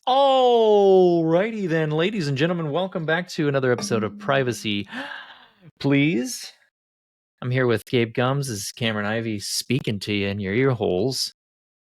Alrighty then, ladies and gentlemen, welcome back to another episode of Privacy Please. I'm here with Gabe Gumbs. This is Cameron Ivey speaking to you in your ear holes.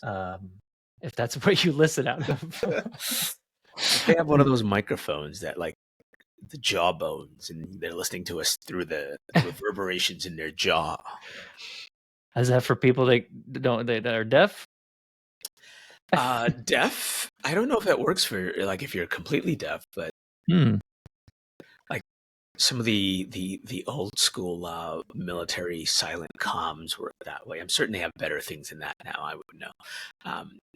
If that's what you listen out of. They have one of those microphones that like the jawbones, and they're listening to us through the reverberations in their jaw. Is that for people that are deaf? Deaf? I don't know if that works for like if you're completely deaf, but like some of the old school military silent comms were that way. I'm certain they have better things than that now. I would know.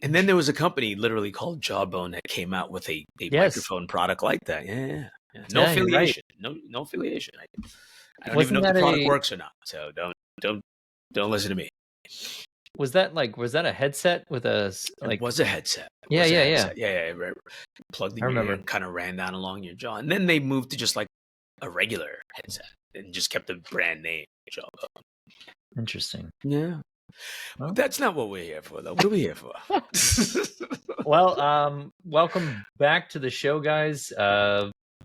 And then there was a company literally called Jawbone that came out with a microphone product like that. Yeah. No affiliation. Right. No affiliation. I don't even know if the product works or not. So don't listen to me. Was that a headset with a like? It was a headset. Yeah. Right. Plugged in your ear and kind of ran down along your jaw, and then they moved to just like a regular headset and just kept the brand name Jawbone. Interesting. Yeah. Well, that's not what we're here for, though. What are we here for? Well, welcome back to the show, guys.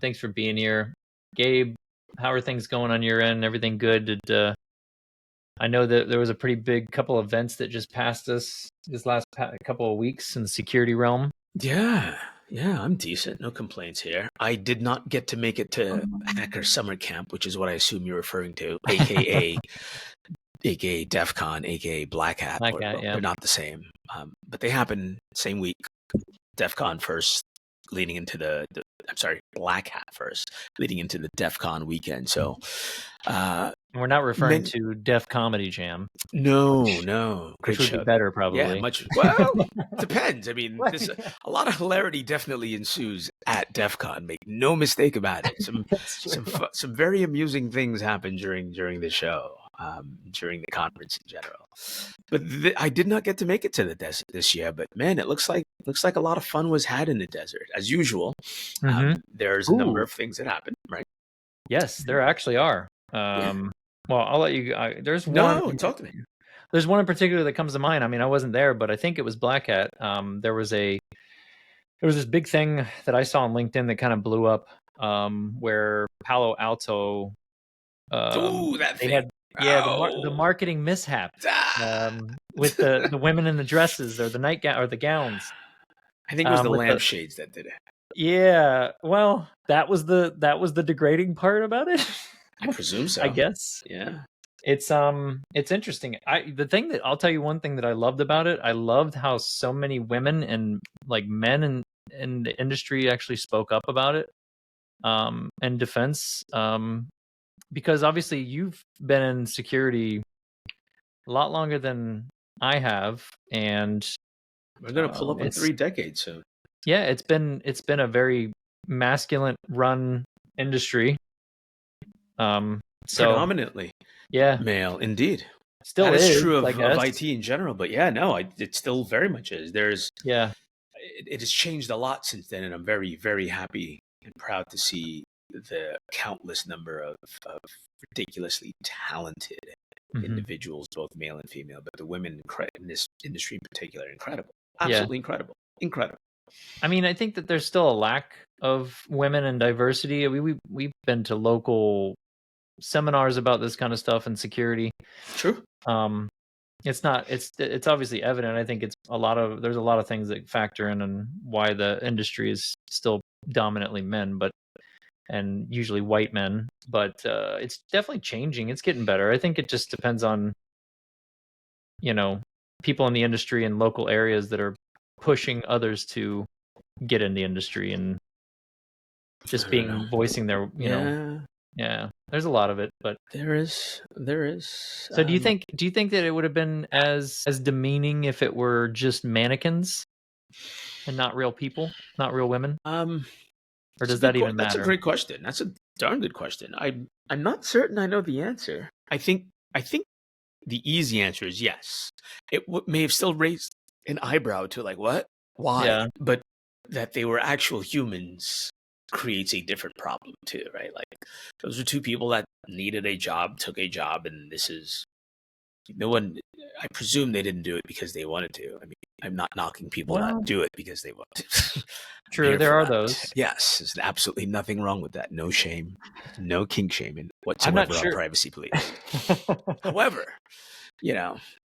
Thanks for being here. Gabe, how are things going on your end? Everything good? I know that there was a pretty big couple of events that just passed us this last couple of weeks in the security realm. Yeah, I'm decent. No complaints here. I did not get to make it to Hacker Summer Camp, which is what I assume you're referring to, aka DEFCON, aka Black Hat. They're not the same, but they happen same week. DEFCON first, leading into Black Hat first, leading into the DEFCON weekend. So we're not referring to Def Comedy Jam. No. Which would be better, probably. Yeah, well, depends. I mean, a lot of hilarity definitely ensues at DEFCON. Make no mistake about it. Some very amusing things happen during the show, during the conference in general. But I did not get to make it to the desert this year. But man, it looks like a lot of fun was had in the desert as usual. There's a number of things that happened, right? Yes, there actually are. Well, I'll let you. There's one. Talk to me. There's one in particular that comes to mind. I mean, I wasn't there, but I think it was Black Hat. There was this big thing that I saw on LinkedIn that kind of blew up, where Palo Alto. That thing. The marketing mishap with the women in the dresses or the nightgown or the gowns. I think it was the lampshades that did it. Yeah, well, that was the degrading part about it. I presume so. I guess. Yeah. It's interesting. I'll tell you one thing that I loved about it. I loved how so many women and like men in the industry actually spoke up about it. And defense. Because obviously you've been in security a lot longer than I have, and we're gonna pull up in 3 decades soon. Yeah, it's been a very masculine run industry. Predominantly male, indeed. Still that is true of IT in general, but it still very much is. It has changed a lot since then, and I'm very, very happy and proud to see the countless number of ridiculously talented individuals, both male and female, but the women in this industry in particular, incredible. Absolutely incredible. I mean, I think that there's still a lack of women and diversity. We've been to local seminars about this kind of stuff and security. True. It's obviously evident. I think there's a lot of things that factor in and why the industry is still dominantly men, and usually white men, but it's definitely changing. It's getting better. I think it just depends on, people in the industry and local areas that are pushing others to get in the industry and just voicing their, yeah, there's a lot of it, but there is. So do you think that it would have been as demeaning if it were just mannequins and not real people, not real women? Or does that even matter? That's a great question. That's a darn good question. I'm not certain I know the answer. I think the easy answer is yes. It may have still raised an eyebrow to like, what? Why? Yeah. But that they were actual humans creates a different problem too, right? Like those are two people that needed a job, took a job, and this is no one. I presume they didn't do it because they wanted to. I mean, I'm not knocking people that do it because they want to. True, here there for are that. those. Yes, there's absolutely nothing wrong with that. No shame, no kink shaming I'm not whatsoever sure. on privacy police. However,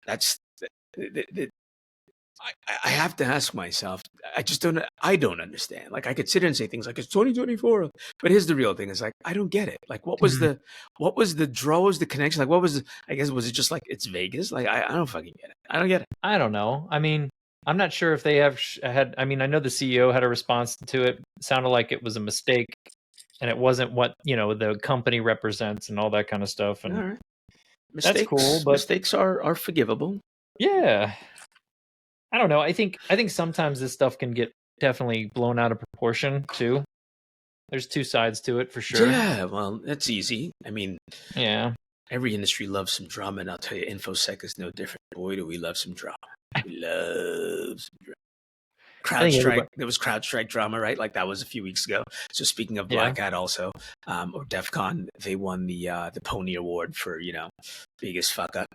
that's I have to ask myself. I don't understand. Like, I could sit here and say things like it's 2024, but here's the real thing: is like I don't get it. Like, what was the draw? What was the connection? Like, what was I guess was it just like it's Vegas? Like, I don't fucking get it. I don't get it. I don't know. I mean, I'm not sure if they had. I mean, I know the CEO had a response to it. It sounded like it was a mistake, and it wasn't what the company represents and all that kind of stuff. And All right. that's cool, but mistakes are forgivable. yeah, I don't know. I think sometimes this stuff can get definitely blown out of proportion too. There's two sides to it for sure. Yeah, well, that's easy. I mean, yeah, every industry loves some drama, and I'll tell you, InfoSec is no different. Boy, do we love some drama. We love some drama. CrowdStrike, there was CrowdStrike drama, right? Like that was a few weeks ago. So speaking of Black Hat also, or DEFCON, they won the Pony Award for, biggest fuck up.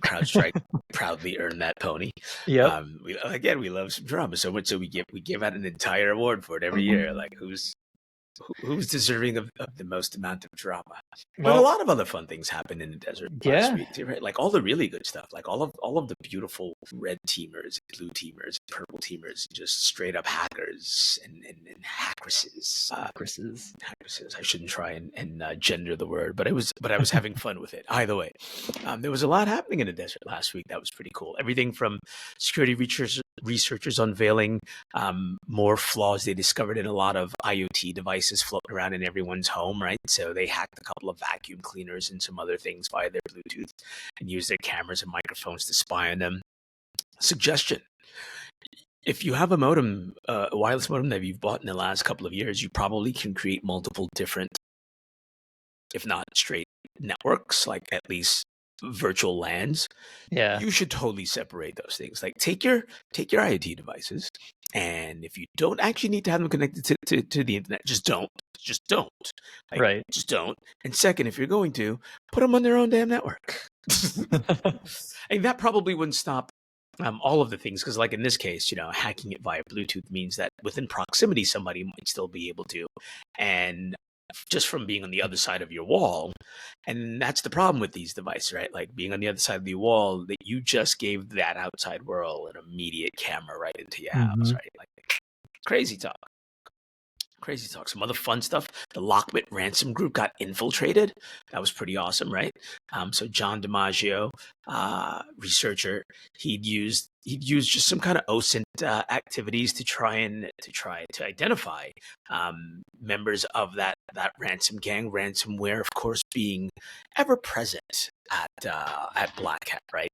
CrowdStrike proudly earned that pony. Yeah. We love some drama so much so we give out an entire award for it every year. Like who's deserving of the most amount of drama. But a lot of other fun things happened in the desert last week too, right? Like all the really good stuff, like all of the beautiful red teamers, blue teamers, purple teamers, just straight up hackers and hackresses. Hackresses. I shouldn't try and gender the word, but I was having fun with it. Either way, there was a lot happening in the desert last week. That was pretty cool. Everything from security researchers unveiling more flaws they discovered in a lot of IoT devices floating around in everyone's home, right? So they hacked a couple of vacuum cleaners and some other things via their Bluetooth and used their cameras and microphones to spy on them. Suggestion: if you have a modem, a wireless modem that you've bought in the last couple of years, you probably can create multiple different, if not straight networks, like at least virtual LANs. Yeah. You should totally separate those things. Like take your IoT devices, and if you don't actually need to have them connected to the internet, just don't. Like, right. Just don't. And second, if you're going to, put them on their own damn network. And that probably wouldn't stop all of the things, because like in this case, hacking it via Bluetooth means that within proximity, somebody might still be able to, and just from being on the other side of your wall. And that's the problem with these devices, right? Like being on the other side of the wall, that you just gave that outside world an immediate camera right into your house, right? Like crazy talk. Some other fun stuff. The Lockbit ransom group got infiltrated. That was pretty awesome, right? So John DiMaggio, researcher, he'd used just some kind of OSINT activities to try to identify members of that ransom gang. Ransomware, of course, being ever present at Black Hat, right?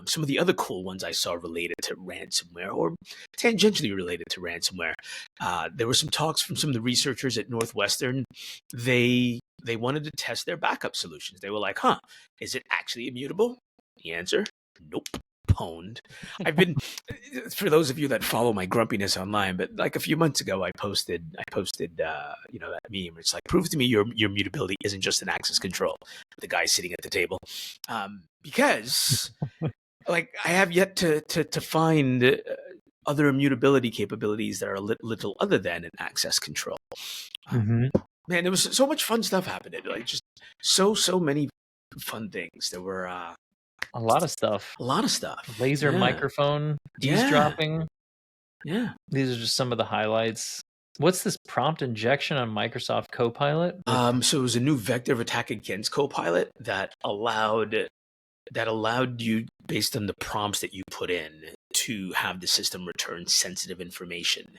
Some of the other cool ones I saw related to ransomware or tangentially related to ransomware. There were some talks from some of the researchers at Northwestern. They wanted to test their backup solutions. They were like, is it actually immutable? The answer, nope. Pwned. I've been, for those of you that follow my grumpiness online, but like a few months ago, I posted that meme. It's like, prove to me your mutability isn't just an access control. The guy sitting at the table, because like I have yet to find other immutability capabilities that are a little other than an access control. Man, there was so much fun stuff happening. Like just so many fun things. There were a lot of stuff. Laser microphone, eavesdropping. Yeah. These are just some of the highlights. What's this prompt injection on Microsoft Copilot? So it was a new vector of attack against Copilot that allowed you, based on the prompts that you put in, to have the system return sensitive information,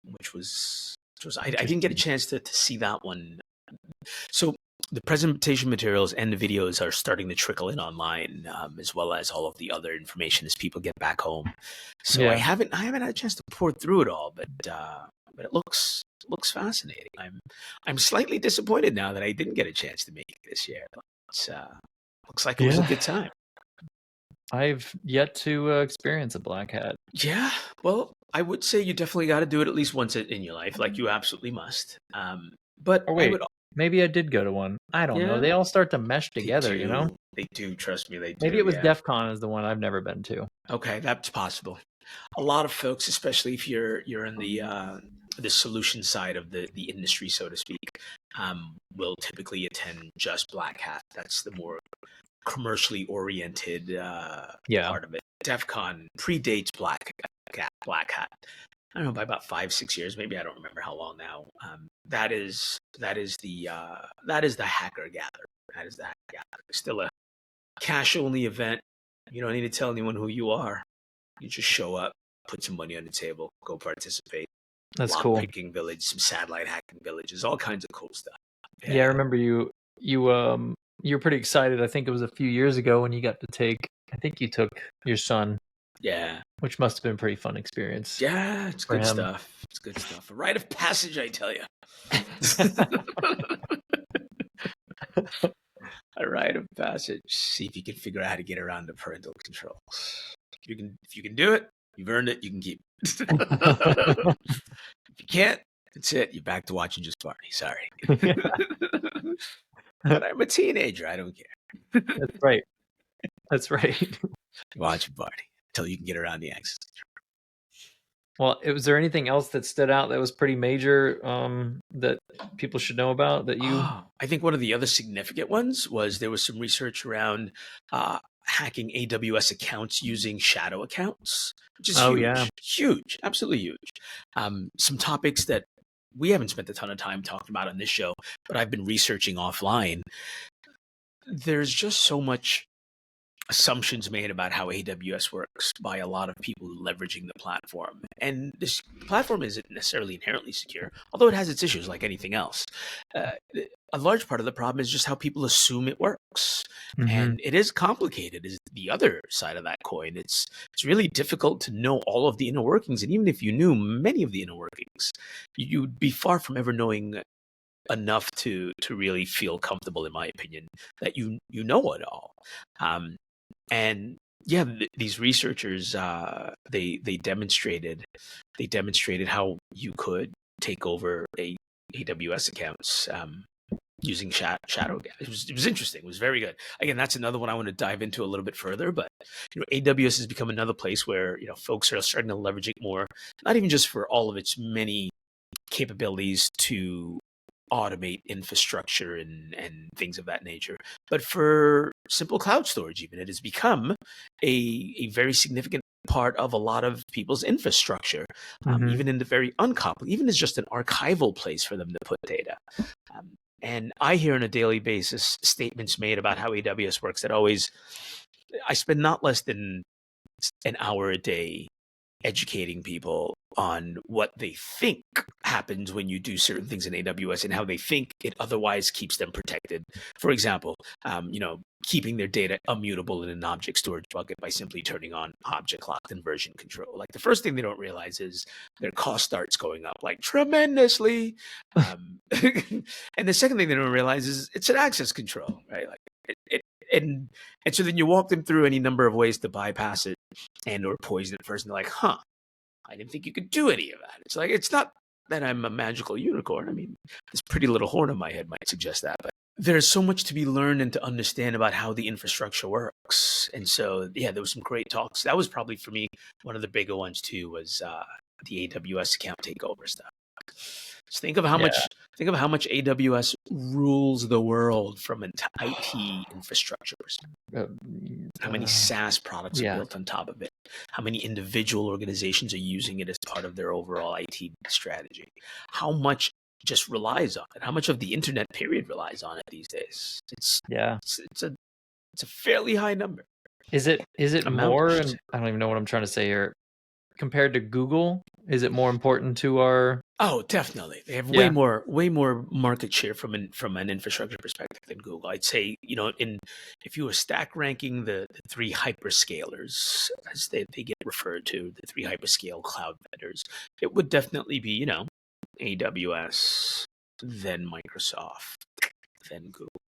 which was I didn't get a chance to see that one. So the presentation materials and the videos are starting to trickle in online, as well as all of the other information as people get back home. So I haven't had a chance to pour through it all, but it looks fascinating. I'm slightly disappointed now that I didn't get a chance to make it this year. It's, looks like it was a good time. I've yet to experience a Black Hat. Yeah, well, I would say you definitely got to do it at least once in your life. Like you absolutely must. But maybe I did go to one. I don't know. They all start to mesh together, They do. Trust me, they do. Maybe it was DEFCON is the one I've never been to. Okay, that's possible. A lot of folks, especially if you're in the solution side of the industry, so to speak, will typically attend just Black Hat. That's the more commercially oriented part of it. DEFCON predates Black Hat. I don't know, by about 5-6 years, maybe. I don't remember how long now. That is the hacker gather. That is the hacker gather. Still a cash only event. You don't need to tell anyone who you are. You just show up, put some money on the table, go participate. That's cool. Picking village, some satellite hacking villages, all kinds of cool stuff. Yeah, I remember you were pretty excited. I think it was a few years ago when you got to take. I think you took your son. Yeah, which must have been a pretty fun experience. Yeah, it's good stuff. It's good stuff. A rite of passage, I tell you. A rite of passage. See if you can figure out how to get around the parental controls. If you can do it, you've earned it. You can keep it. If you can't, that's it. You're back to watching Just Barney. Sorry. But I'm a teenager. I don't care. That's right. That's right. Watch Barney until you can get around the access control. Well, was there anything else that stood out that was pretty major that people should know about that you? I think one of the other significant ones was there was some research around hacking AWS accounts using shadow accounts, which is huge, absolutely huge. Some topics that we haven't spent a ton of time talking about on this show, but I've been researching offline. There's just so much assumptions made about how AWS works by a lot of people leveraging the platform. And this platform isn't necessarily inherently secure, although it has its issues like anything else. A large part of the problem is just how people assume it works. Mm-hmm. And it is complicated, is the other side of that coin. It's really difficult to know all of the inner workings. And even if you knew many of the inner workings, you'd be far from ever knowing enough to really feel comfortable, in my opinion, that you know it all. And yeah, these researchers they demonstrated how you could take over AWS accounts using shadow. It was interesting. It was very good. Again, that's another one I want to dive into a little bit further. But AWS has become another place where folks are starting to leverage it more, not even just for all of its many capabilities to automate infrastructure and things of that nature, but for simple cloud storage. Even it has become a very significant part of a lot of people's infrastructure, even in the very uncoupled, even as just an archival place for them to put data. And I hear on a daily basis statements made about how AWS works that I spend not less than an hour a day educating people on what they think happens when you do certain things in AWS and how they think it otherwise keeps them protected. For example, keeping their data immutable in an object storage bucket by simply turning on object locked and version control. Like the first thing they don't realize is their cost starts going up like tremendously. And the second thing they don't realize is it's an access control, right? Like and so then you walk them through any number of ways to bypass it and or poison it first, and they're like, I didn't think you could do any of that. It's like, it's not that I'm a magical unicorn. I mean, this pretty little horn on my head might suggest that, but there's so much to be learned and to understand about how the infrastructure works. And so, yeah, there was some great talks. That was probably for me, one of the bigger ones too, was the AWS account takeover stuff. Just think of how much AWS rules the world from an IT infrastructure perspective. How many SaaS products are built on top of it? How many individual organizations are using it as part of their overall IT strategy? How much just relies on it? How much of the internet period relies on it these days? It's a fairly high number. Is it more? And I don't even know what I'm trying to say here. Compared to Google, is it more important to our? Oh, definitely. They have way more market share from an infrastructure perspective than Google. I'd say, if you were stack ranking the three hyperscalers, as they get referred to, the three hyperscale cloud vendors, it would definitely be, AWS, then Microsoft, then Google.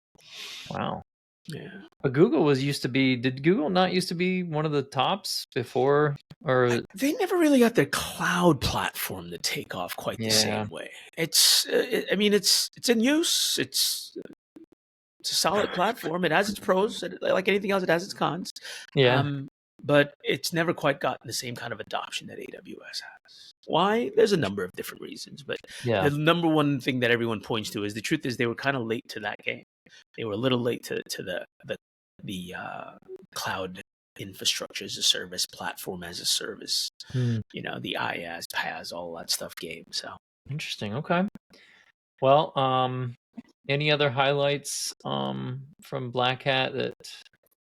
Wow. Yeah. But Google did Google not used to be one of the tops before? Or they never really got their cloud platform to take off quite the same way. It's in use. It's a solid platform. It has its pros. Like anything else, it has its cons. Yeah. but it's never quite gotten the same kind of adoption that AWS has. Why? There's a number of different reasons, but the number one thing that everyone points to is the truth is they were kind of late to that game. They were a little late to the cloud infrastructure as a service, platform as a service, the IaaS, PaaS, all that stuff game. So interesting. Okay. Well, any other highlights from Black Hat that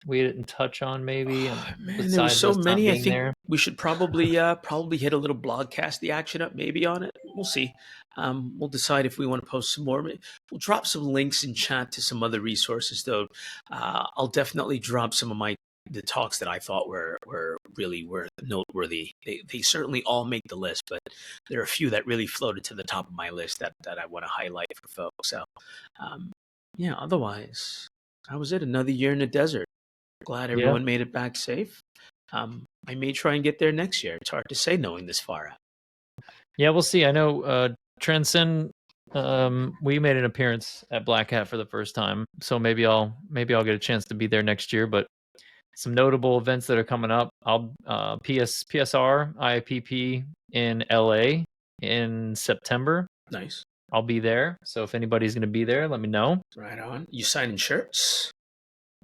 we didn't touch on, maybe? Man, there were so many. I think we should probably hit a little blogcast the action up maybe on it. We'll see. We'll decide if we want to post some more. We'll drop some links in chat to some other resources, though. I'll definitely drop some of the talks that I thought were really noteworthy. They certainly all make the list, but there are a few that really floated to the top of my list that I want to highlight for folks. So, otherwise, that was it. Another year in the desert. Glad everyone made it back safe. I may try and get there next year. It's hard to say knowing this far out. Yeah, we'll see. I know Transcend. We made an appearance at Black Hat for the first time, so maybe I'll get a chance to be there next year. But some notable events that are coming up. I'll PSR IAPP in LA in September. Nice. I'll be there. So if anybody's going to be there, let me know. Right on. You signing shirts?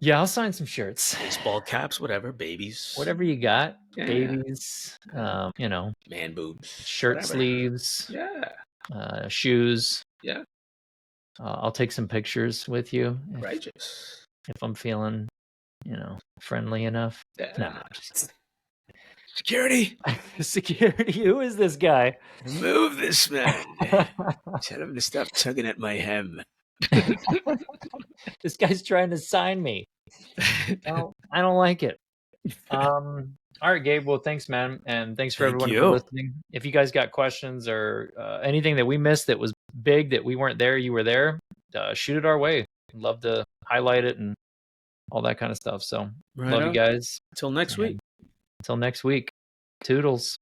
Yeah, I'll sign some shirts. Baseball caps, whatever, babies. Whatever you got. Yeah. Babies, man boobs. Shirt whatever. Sleeves. Yeah. Shoes. Yeah. I'll take some pictures with you. Righteous. If I'm feeling, friendly enough. Yeah. No. Security. Security. Who is this guy? Move this man. Tell him to stop tugging at my hem. This guy's trying to sign me. No, I don't like it. All right, Gabe. Well, thanks, man, and thanks for everyone for listening. If you guys got questions or anything that we missed that was big that we weren't there, you were there, shoot it our way. I'd love to highlight it and all that kind of stuff. So love you guys. Until next week. Until next week. Toodles.